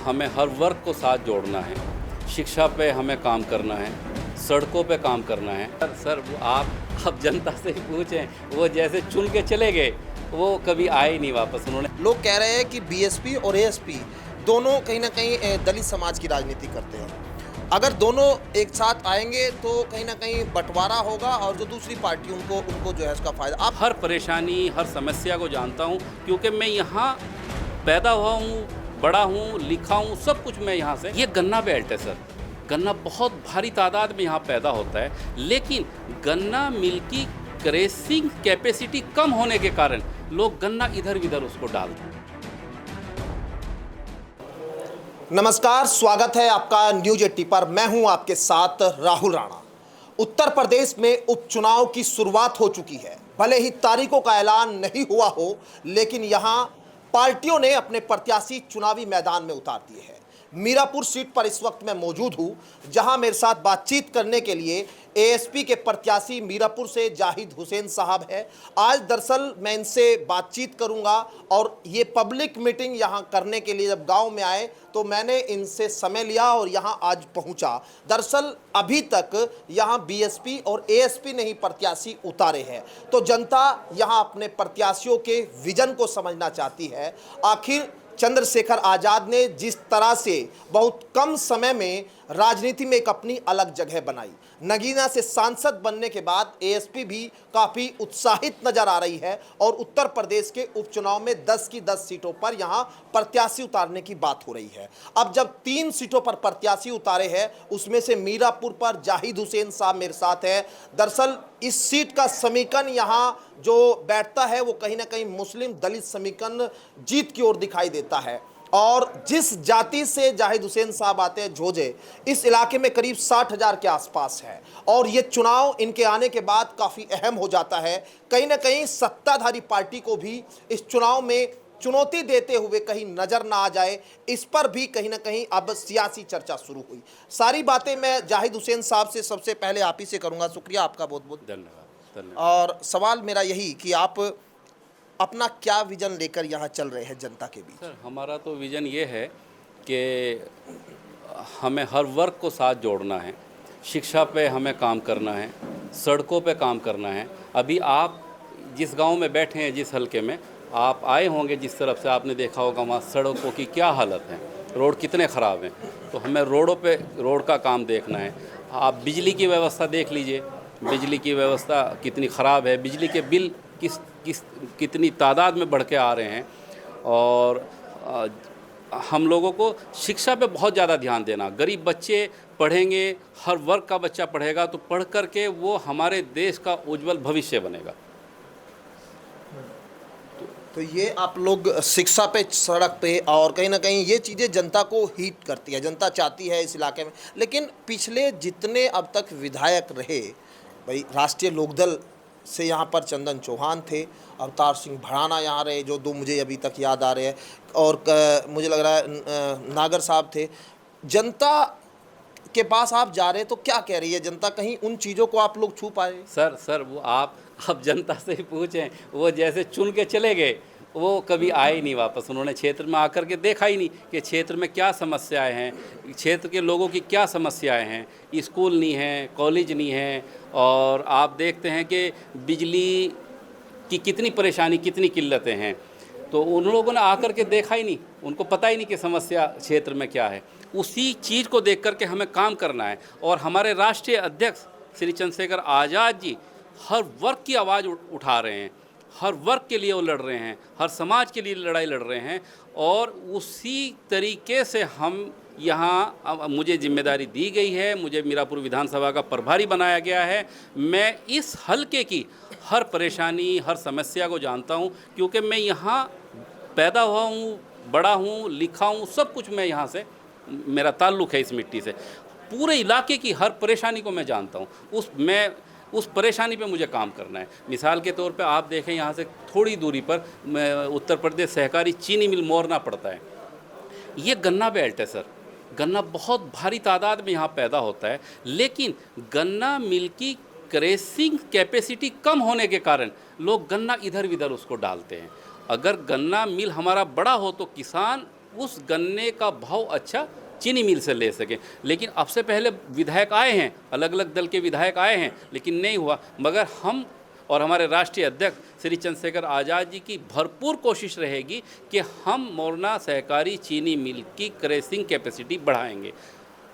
हमें हर वर्ग को साथ जोड़ना है। शिक्षा पे हमें काम करना है, सड़कों पे काम करना है। सर वो आप अब जनता से ही पूछें, वो जैसे चुन के चले गए वो कभी आए ही नहीं वापस। उन्होंने लोग कह रहे हैं कि बीएसपी और एएसपी दोनों कहीं ना कहीं दलित समाज की राजनीति करते हैं। अगर दोनों एक साथ आएंगे तो कहीं ना कहीं बंटवारा होगा और जो दूसरी पार्टी उनको उनको जो है इसका फायदा। आप हर परेशानी, हर समस्या को जानता हूँ, क्योंकि मैं यहाँ पैदा हुआ हूँ, बड़ा हूँ, लिखा हूँ, सब कुछ मैं यहाँ से। ये गन्ना बेल्ट है सर। गन्ना बहुत भारी तादाद में यहाँ पैदा होता है, लेकिन गन्ना मिल की क्रेसिंग कैपेसिटी कम होने के कारण लोग गन्ना इधर उधर उसको डालते हैं। नमस्कार, स्वागत है आपका न्यूज 80 पर। मैं हूं आपके साथ राहुल राणा। उत्तर प्रदेश में उपचुनाव की शुरुआत हो चुकी है। भले ही तारीखों का ऐलान नहीं हुआ हो, लेकिन यहां पार्टियों ने अपने प्रत्याशी चुनावी मैदान में उतार दिए हैं। मीरापुर सीट पर इस वक्त मैं मौजूद हूं, जहां मेरे साथ बातचीत करने के लिए एएसपी के प्रत्याशी मीरापुर से जाहिद हुसैन साहब है। आज दरअसल मैं इनसे बातचीत करूंगा और ये पब्लिक मीटिंग यहां करने के लिए जब गांव में आए तो मैंने इनसे समय लिया और यहां आज पहुंचा। दरअसल अभी तक यहां बीएसपी और एएसपी ने ही प्रत्याशी उतारे हैं, तो जनता यहां अपने प्रत्याशियों के विजन को समझना चाहती है। आखिर चंद्रशेखर आजाद ने जिस तरह से बहुत कम समय में राजनीति में एक अपनी अलग जगह बनाई, नगीना से सांसद बनने के बाद एएसपी भी काफ़ी उत्साहित नजर आ रही है और उत्तर प्रदेश के उपचुनाव में 10 की 10 सीटों पर यहां प्रत्याशी उतारने की बात हो रही है। अब जब 3 सीटों पर प्रत्याशी उतारे हैं, उसमें से मीरापुर पर जाहिद हुसैन साहब मेरे साथ है। दरअसल इस सीट का समीकरण यहाँ जो बैठता है वो कहीं ना कहीं मुस्लिम दलित समीकरण जीत की ओर दिखाई देता है। और जिस जाति से जाहिद हुसैन साहब आते हैं, झोजे, इस इलाके में करीब 60,000 के आसपास है और ये चुनाव इनके आने के बाद काफ़ी अहम हो जाता है। कहीं ना कहीं सत्ताधारी पार्टी को भी इस चुनाव में चुनौती देते हुए कहीं नजर ना आ जाए, इस पर भी कहीं ना कहीं अब सियासी चर्चा शुरू हुई। सारी बातें मैं जाहिद हुसैन साहब से सबसे पहले आप ही से करूंगा। शुक्रिया आपका, बहुत बहुत धन्यवाद। और सवाल मेरा यही कि आप अपना क्या विजन लेकर यहाँ चल रहे हैं जनता के बीच? सर हमारा तो विज़न ये है कि हमें हर वर्ग को साथ जोड़ना है। शिक्षा पे हमें काम करना है, सड़कों पे काम करना है। अभी आप जिस गांव में बैठे हैं, जिस हलके में आप आए होंगे, जिस तरफ से आपने देखा होगा वहाँ सड़कों की क्या हालत है, रोड कितने ख़राब हैं। तो हमें रोड का काम देखना है। आप बिजली की व्यवस्था देख लीजिए, बिजली की व्यवस्था कितनी ख़राब है, बिजली के बिल कितनी तादाद में बढ़ के आ रहे हैं। और हम लोगों को शिक्षा पे बहुत ज़्यादा ध्यान देना। गरीब बच्चे पढ़ेंगे, हर वर्ग का बच्चा पढ़ेगा तो पढ़ करके वो हमारे देश का उज्जवल भविष्य बनेगा। तो ये आप लोग शिक्षा पे, सड़क पे, और कहीं ना कहीं ये चीज़ें जनता को हिट करती है, जनता चाहती है इस इलाके में। लेकिन पिछले जितने अब तक विधायक रहे, भाई राष्ट्रीय लोकदल से यहाँ पर चंदन चौहान थे, अवतार सिंह भड़ाना यहाँ रहे, जो दो मुझे अभी तक याद आ रहे हैं, और मुझे लग रहा है नागर साहब थे। जनता के पास आप जा रहे हैं तो क्या कह रही है जनता? कहीं उन चीज़ों को आप लोग छू पाए? सर वो आप अब जनता से ही पूछें, वो जैसे चुन के चले गए वो कभी आए ही नहीं वापस। उन्होंने क्षेत्र में आकर के देखा ही नहीं कि क्षेत्र में क्या समस्याएं हैं, क्षेत्र के लोगों की क्या समस्याएं हैं। स्कूल नहीं है, कॉलेज नहीं है, और आप देखते हैं कि बिजली की कितनी परेशानी, कितनी किल्लतें हैं। तो उन लोगों ने आकर के देखा ही नहीं, उनको पता ही नहीं कि समस्या क्षेत्र में क्या है। उसी चीज़ को देख कर के हमें काम करना है। और हमारे राष्ट्रीय अध्यक्ष श्री चंद्रशेखर आज़ाद जी हर वर्ग की आवाज़ उठा रहे हैं, हर वर्ग के लिए वो लड़ रहे हैं, हर समाज के लिए लड़ाई लड़ रहे हैं। और उसी तरीके से हम यहाँ, मुझे जिम्मेदारी दी गई है, मुझे मीरापुर विधानसभा का प्रभारी बनाया गया है। मैं इस हलके की हर परेशानी, हर समस्या को जानता हूँ, क्योंकि मैं यहाँ पैदा हुआ हूँ, बड़ा हूँ, लिखा हूँ, सब कुछ मैं यहाँ से, मेरा ताल्लुक़ है इस मिट्टी से। पूरे इलाके की हर परेशानी को मैं जानता हूँ। उस परेशानी पे मुझे काम करना है। मिसाल के तौर पे आप देखें, यहाँ से थोड़ी दूरी पर उत्तर प्रदेश सहकारी चीनी मिल मोरना पड़ता है। ये गन्ना बेल्ट है सर। गन्ना बहुत भारी तादाद में यहाँ पैदा होता है, लेकिन गन्ना मिल की क्रेसिंग कैपेसिटी कम होने के कारण लोग गन्ना इधर उधर उसको डालते हैं। अगर गन्ना मिल हमारा बड़ा हो तो किसान उस गन्ने का भाव अच्छा चीनी मिल से ले सकें। लेकिन अब से पहले विधायक आए हैं, अलग अलग दल के विधायक आए हैं, लेकिन नहीं हुआ। मगर हम और हमारे राष्ट्रीय अध्यक्ष श्री चंद्रशेखर आज़ाद जी की भरपूर कोशिश रहेगी कि हम मोरना सहकारी चीनी मिल की क्रेसिंग कैपेसिटी बढ़ाएंगे।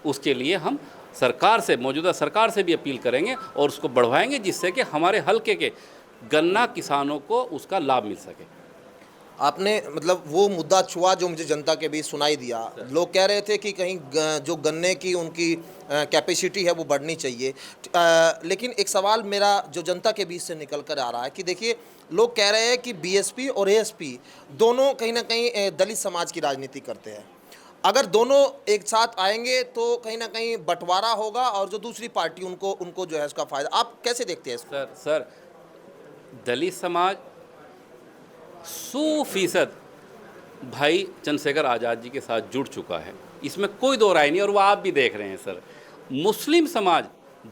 उसके लिए हम सरकार से, मौजूदा सरकार से भी अपील करेंगे और उसको बढ़वाएंगे, जिससे कि हमारे हलके के गन्ना किसानों को उसका लाभ मिल सके। आपने मतलब वो मुद्दा छुआ जो मुझे जनता के बीच सुनाई दिया। लोग कह रहे थे कि कहीं जो गन्ने की उनकी कैपेसिटी है वो बढ़नी चाहिए। लेकिन एक सवाल मेरा जो जनता के बीच से निकल कर आ रहा है कि देखिए, लोग कह रहे हैं कि बीएसपी और एएसपी दोनों कहीं ना कहीं दलित समाज की राजनीति करते हैं। अगर दोनों एक साथ आएंगे तो कहीं ना कहीं बंटवारा होगा और जो दूसरी पार्टी उनको जो है उसका फायदा। आप कैसे देखते हैं इसको? सर दलित समाज 100% भाई चंद्रशेखर आज़ाद जी के साथ जुड़ चुका है, इसमें कोई दो राय नहीं, और वो आप भी देख रहे हैं सर। मुस्लिम समाज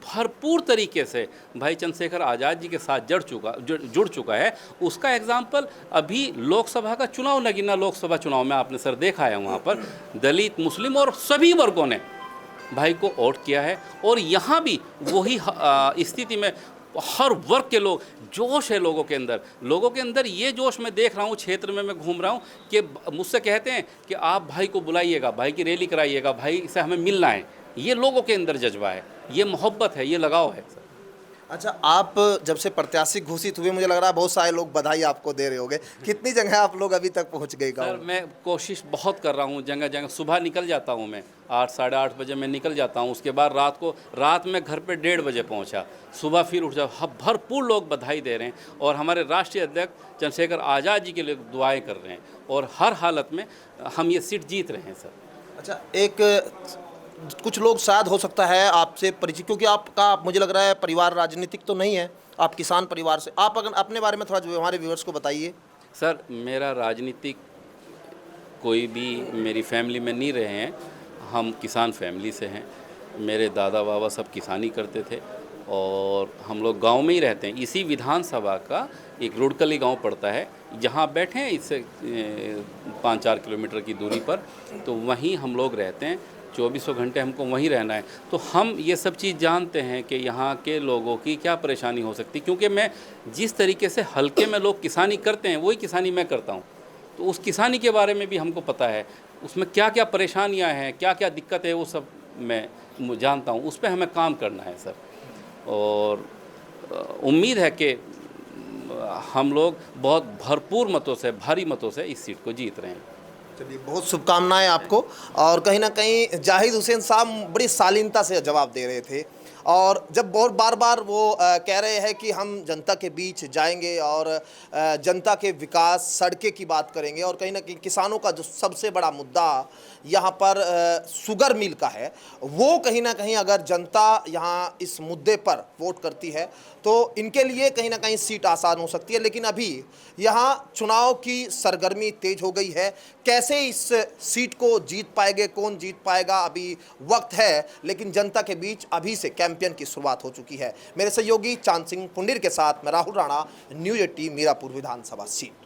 भरपूर तरीके से भाई चंद्रशेखर आज़ाद जी के साथ जुड़ चुका है। उसका एग्जाम्पल अभी लोकसभा का चुनाव, नगीना लोकसभा चुनाव में आपने सर देखा है, वहाँ पर दलित, मुस्लिम और सभी वर्गों ने भाई को वोट किया है। और यहाँ भी वही स्थिति में हर वर्ग के लोग, जोश है लोगों के अंदर ये जोश मैं देख रहा हूँ, क्षेत्र में मैं घूम रहा हूँ कि मुझसे कहते हैं कि आप भाई को बुलाइएगा, भाई की रैली कराइएगा, भाई से हमें मिलना है। ये लोगों के अंदर जज्बा है, ये मोहब्बत है, ये लगाव है सर। अच्छा, आप जब से प्रत्याशी घोषित हुए, मुझे लग रहा है बहुत सारे लोग बधाई आपको दे रहे होंगे। कितनी जगह आप लोग अभी तक पहुंच गए गाँव? सर मैं कोशिश बहुत कर रहा हूँ, जगह जगह सुबह निकल जाता हूँ मैं 8 साढ़े 8 बजे मैं निकल जाता हूँ। उसके बाद रात में घर पे 1:30 बजे पहुँचा, सुबह फिर उठ जा। भरपूर लोग बधाई दे रहे हैं और हमारे राष्ट्रीय अध्यक्ष चंद्रशेखर आज़ाद जी के लिए दुआएँ कर रहे हैं और हर हालत में हम ये सीट जीत रहे हैं सर। अच्छा, कुछ लोग शायद हो सकता है आपसे परिचित, क्योंकि आपका मुझे लग रहा है परिवार राजनीतिक तो नहीं है, आप किसान परिवार से। आप अगर अपने बारे में थोड़ा जो हमारे व्यूअर्स को बताइए। सर मेरा राजनीतिक कोई भी मेरी फैमिली में नहीं रहे हैं, हम किसान फैमिली से हैं। मेरे दादा बाबा सब किसानी करते थे और हम लोग गांव में ही रहते हैं। इसी विधानसभा का एक रुड़कली गांव पड़ता है, जहां बैठे हैं इससे 5-4 किलोमीटर की दूरी पर, तो वहीं हम लोग रहते हैं। 2400 घंटे हमको वहीं रहना है, तो हम ये सब चीज़ जानते हैं कि यहाँ के लोगों की क्या परेशानी हो सकती। क्योंकि मैं जिस तरीके से हल्के में लोग किसानी करते हैं वही किसानी मैं करता हूँ, तो उस किसानी के बारे में भी हमको पता है, उसमें क्या क्या परेशानियाँ हैं, क्या क्या दिक्कत है, वो सब मैं जानता हूँ। उस पर हमें काम करना है सर, और उम्मीद है कि हम लोग बहुत भरपूर मतों से, भारी मतों से इस सीट को जीत रहे हैं। चलिए, बहुत शुभकामनाएं आपको। और कहीं ना कहीं जाहिद हुसैन साहब बड़ी शालीनता से जवाब दे रहे थे, और जब बहुत बार वो कह रहे हैं कि हम जनता के बीच जाएंगे और जनता के विकास, सड़कें की बात करेंगे, और कहीं ना कहीं किसानों का जो सबसे बड़ा मुद्दा यहाँ पर शुगर मिल का है, वो कहीं ना कहीं अगर जनता यहाँ इस मुद्दे पर वोट करती है तो इनके लिए कहीं ना कहीं सीट आसान हो सकती है। लेकिन अभी यहाँ चुनाव की सरगर्मी तेज हो गई है, कैसे इस सीट को जीत पाएंगे, कौन जीत पाएगा, अभी वक्त है। लेकिन जनता के बीच अभी से कैंपेन की शुरुआत हो चुकी है। मेरे सहयोगी चांद सिंह पुंडीर के साथ मैं राहुल राणा, न्यूज़ 18 मीरापुर विधानसभा सीट।